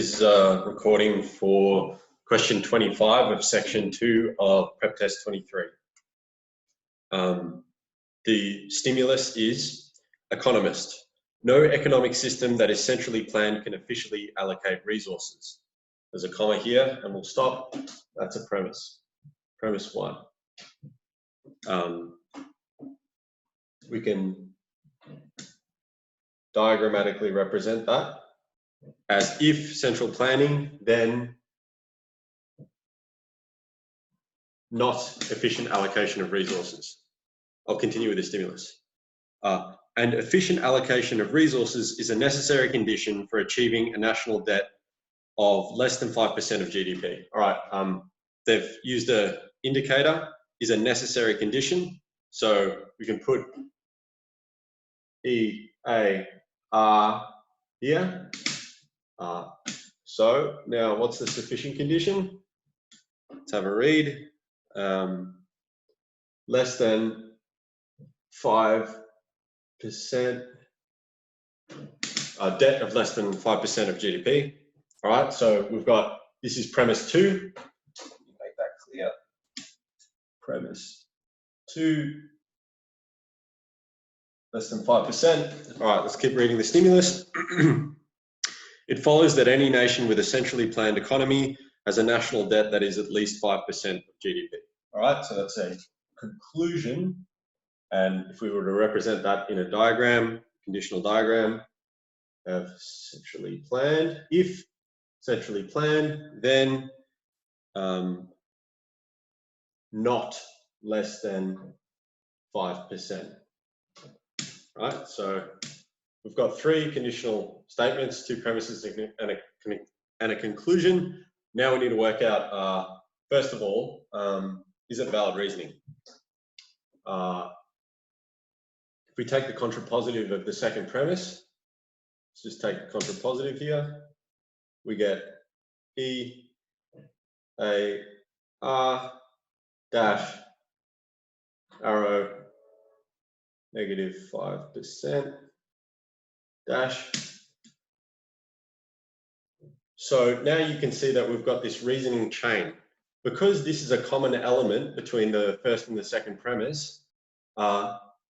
Is a recording for question 25 of section 2 of prep test 23. The stimulus is economist. No economic system that is centrally planned can efficiently allocate resources. There's a comma here and we'll stop. That's a premise. Premise 1. We can diagrammatically represent that as if central planning, then not efficient allocation of resources. I'll continue with the stimulus. And efficient allocation of resources is a necessary condition for achieving a national debt of less than 5% of GDP. All right, they've used an indicator, is a necessary condition. So we can put E, A, R here. So now what's the sufficient condition? Let's have a read. Less than 5%, debt of less than 5% of GDP. All right, so we've got, this is premise 2. Let me make that clear. Premise 2, less than 5%. All right, let's keep reading the stimulus. It follows that any nation with a centrally planned economy has a national debt that is at least 5% of GDP. All right, so that's a conclusion. And if we were to represent that in a diagram, conditional diagram of centrally planned, if centrally planned, then not less than 5%. Right, so we've got 3 conditional statements, 2 premises and a conclusion. Now we need to work out, first of all, is it valid reasoning? If we take the contrapositive of the second premise, let's just take the contrapositive here, we get E, A, R, dash, arrow, negative 5%, dash. So now you can see that we've got this reasoning chain. Because this is a common element between the first and the second premise,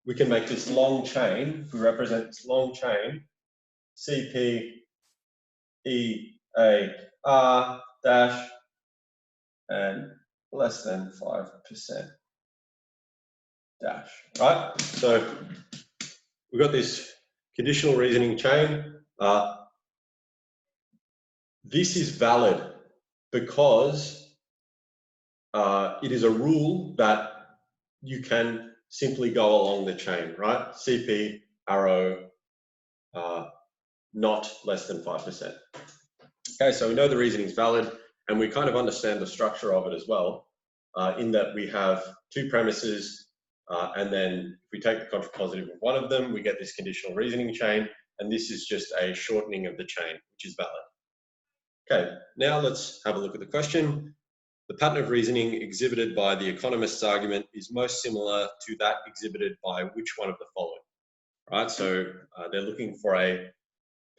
we can make this long chain. If we represent this long chain, CP, E, A, R, dash, and less than 5%, dash, right? So we've got this conditional reasoning chain. This is valid because it is a rule that you can simply go along the chain, right? CP, arrow, not less than 5%. Okay, so we know the reasoning is valid and we kind of understand the structure of it as well, in that we have 2 premises and then if we take the contrapositive of one of them, we get this conditional reasoning chain, and this is just a shortening of the chain, which is valid. Okay, now let's have a look at the question. The pattern of reasoning exhibited by the economist's argument is most similar to that exhibited by which one of the following? Right, so they're looking for a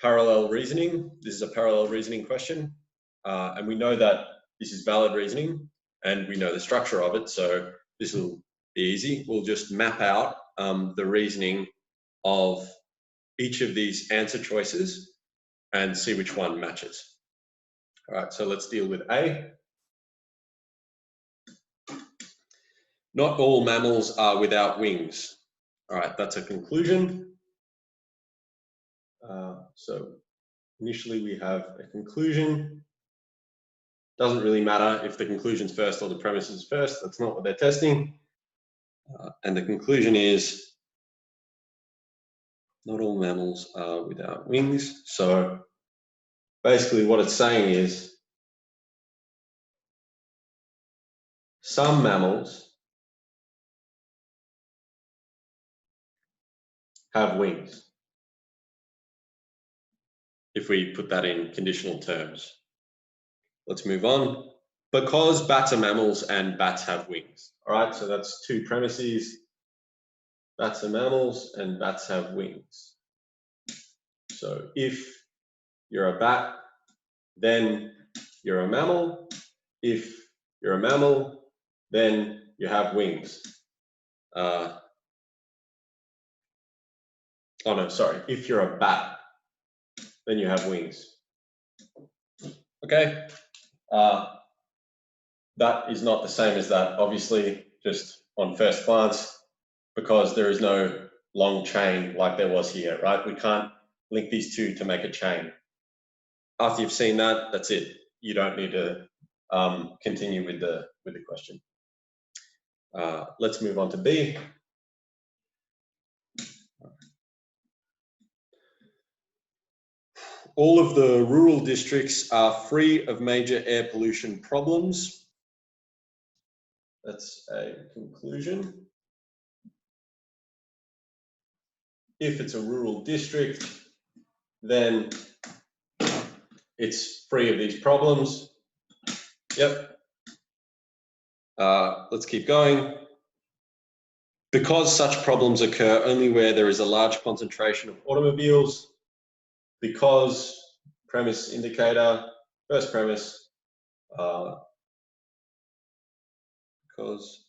parallel reasoning. This is a parallel reasoning question, and we know that this is valid reasoning, and we know the structure of it, so this will be easy. We'll just map out the reasoning of each of these answer choices and see which one matches. All right, so let's deal with A. Not all mammals are without wings. All right, that's a conclusion. So initially we have a conclusion. Doesn't really matter if the conclusion's first or the premise is first. That's not what they're testing. And the conclusion is not all mammals are without wings. So basically what it's saying is some mammals have wings, if we put that in conditional terms. Let's move on. Because bats are mammals and bats have wings. All right, so that's 2 premises. Bats are mammals and bats have wings. So if you're a bat then you're a mammal. If you're a mammal, then you have wings. Oh no, sorry. If you're a bat, then you have wings. Okay. That is not the same as that, obviously, just on first glance, because there is no long chain like there was here, right? We can't link these two to make a chain. After you've seen that, that's it. You don't need to continue with the question. Let's move on to B. All of the rural districts are free of major air pollution problems. That's a conclusion. If it's a rural district, then it's free of these problems. Yep. Let's keep going. Because such problems occur only where there is a large concentration of automobiles, because premise indicator, first premise, because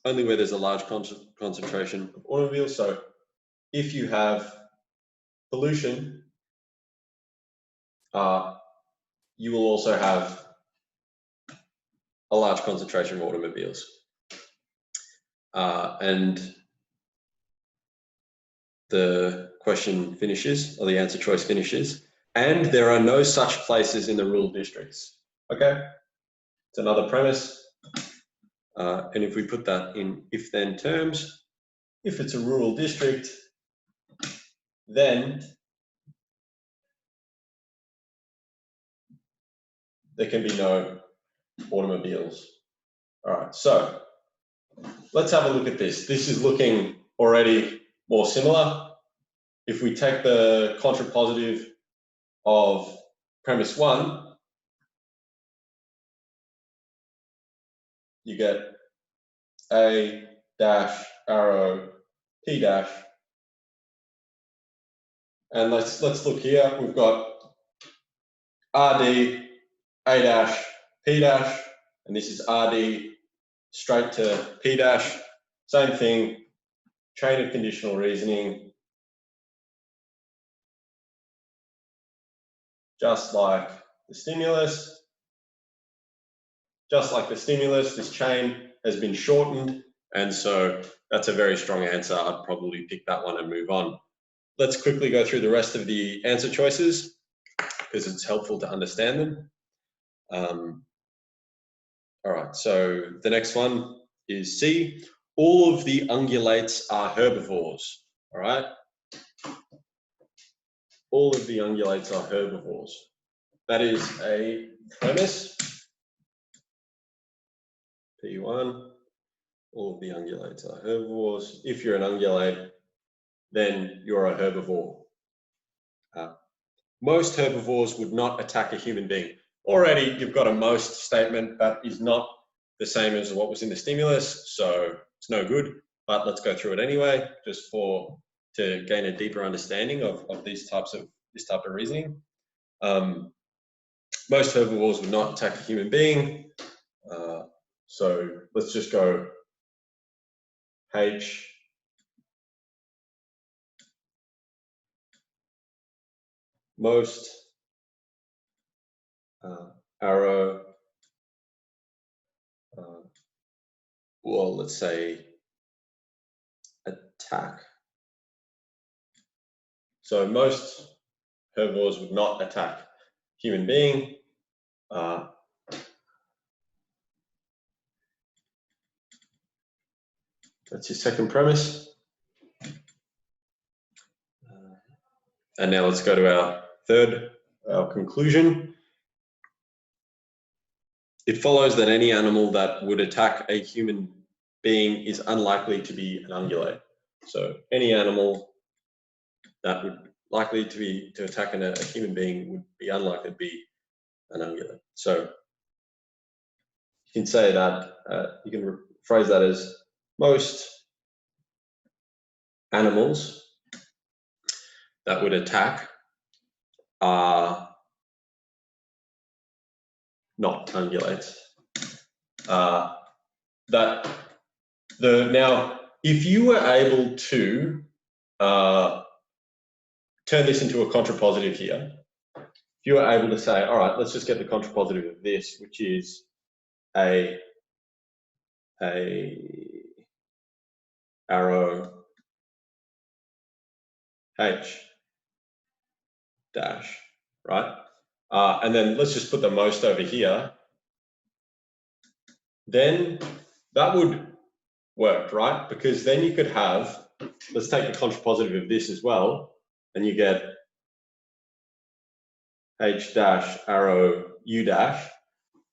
only where there's a large concentration of automobiles. So if you have pollution, you will also have a large concentration of automobiles. And the question finishes, or the answer choice finishes, and there are no such places in the rural districts. Okay, it's another premise. And if we put that in if-then terms, if it's a rural district, then there can be no automobiles. All right, so let's have a look at this. This is looking already more similar. If we take the contrapositive of premise 1, you get A dash arrow P dash. And let's look here. We've got RD A dash P dash, and this is RD straight to P dash. Same thing, chain of conditional reasoning. Just like the stimulus, this chain has been shortened, and so that's a very strong answer. I'd probably pick that one and move on. Let's quickly go through the rest of the answer choices because it's helpful to understand them. All right, so the next one is C. All of the ungulates are herbivores. All right. All of the ungulates are herbivores. That is a premise. P1. All of the ungulates are herbivores. If you're an ungulate, then you're a herbivore. Most herbivores would not attack a human being. Already, you've got a most statement that is not the same as what was in the stimulus, so it's no good. But let's go through it anyway, just to gain a deeper understanding of this type of reasoning. Most herbivores would not attack a human being. So let's just go H. Most arrow, well, let's say attack. So most herbivores would not attack human being. That's your second premise. And now let's go to our conclusion. It follows that any animal that would attack a human being is unlikely to be an ungulate. So any animal that would likely to attack a human being would be unlikely to be an ungulate. So you can say that, you can phrase that as most animals that would attack are not ungulates. Now, if you were able to turn this into a contrapositive here, if you were able to say, all right, let's just get the contrapositive of this, which is a arrow H dash, right? And then let's just put the most over here. Then that would work, right? Because then you could have, let's take the contrapositive of this as well, and you get H dash arrow U dash.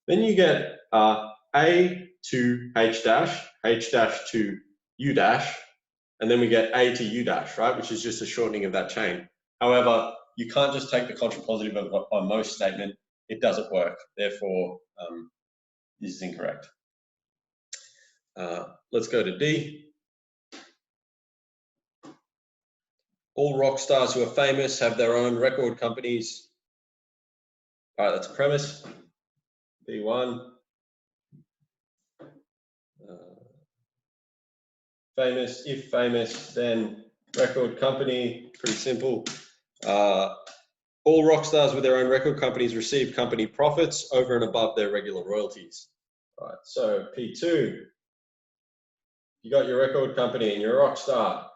Then you get A to H dash to U dash, and then we get A to U dash, right? Which is just a shortening of that chain. However, you can't just take the contrapositive of a most statement. It doesn't work. Therefore, this is incorrect. Let's go to D. All rock stars who are famous have their own record companies. All right, that's a premise. B1. Famous, if famous, then record company, pretty simple. All rock stars with their own record companies receive company profits over and above their regular royalties. All right, so P2, you got your record company and you're a rock star.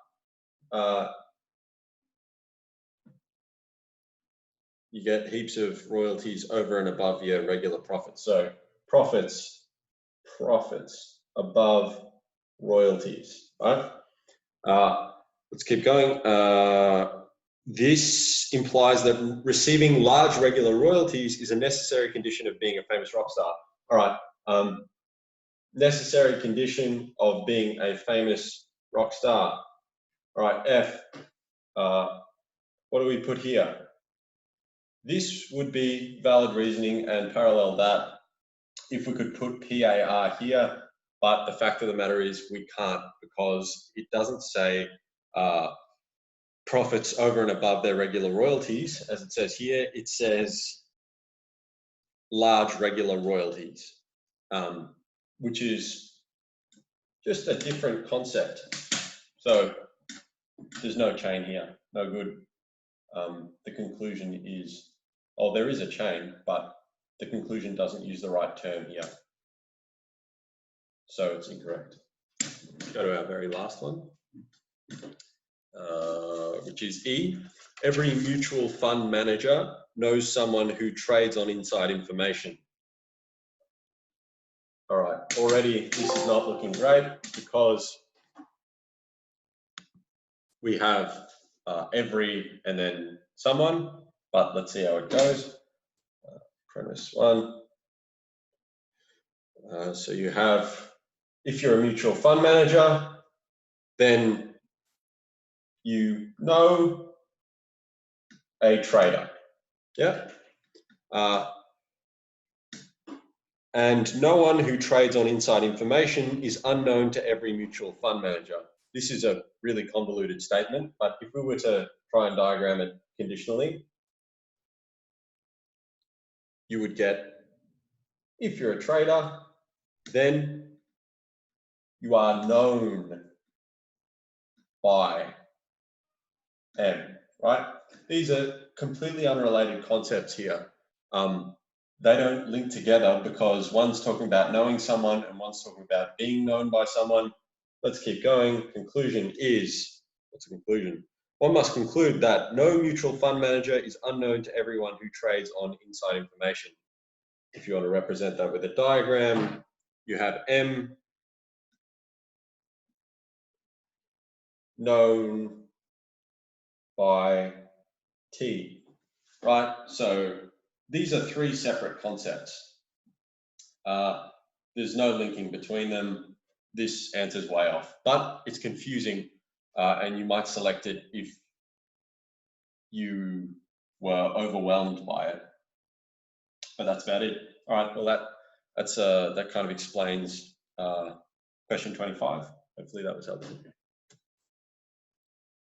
You get heaps of royalties over and above your regular profits. So profits above royalties, right? Let's keep going. This implies that receiving large regular royalties is a necessary condition of being a famous rock star. All right, necessary condition of being a famous rock star. All right, F, what do we put here? This would be valid reasoning and parallel that if we could put PAR here, but the fact of the matter is we can't, because it doesn't say profits over and above their regular royalties, as it says here. It says large regular royalties, which is just a different concept. So there's no chain here, no good. The conclusion is, oh, there is a chain, but the conclusion doesn't use the right term here. So it's incorrect. Go to our very last one, which is E. Every mutual fund manager knows someone who trades on inside information. All right, already this is not looking great because we have every and then someone, but let's see how it goes. Premise one. So you have, if you're a mutual fund manager, then you know a trader, yeah? And no one who trades on inside information is unknown to every mutual fund manager. This is a really convoluted statement, but if we were to try and diagram it conditionally, you would get, if you're a trader, then you are known by M, right? These are completely unrelated concepts here. They don't link together because one's talking about knowing someone and one's talking about being known by someone. Let's keep going. Conclusion is, what's the conclusion? One must conclude that no mutual fund manager is unknown to everyone who trades on inside information. If you want to represent that with a diagram, you have M known by T, right? So these are three separate concepts. There's no linking between them. This answer's way off, but it's confusing, and you might select it if you were overwhelmed by it. But that's about it. All right, well that kind of explains question 25. Hopefully that was helpful.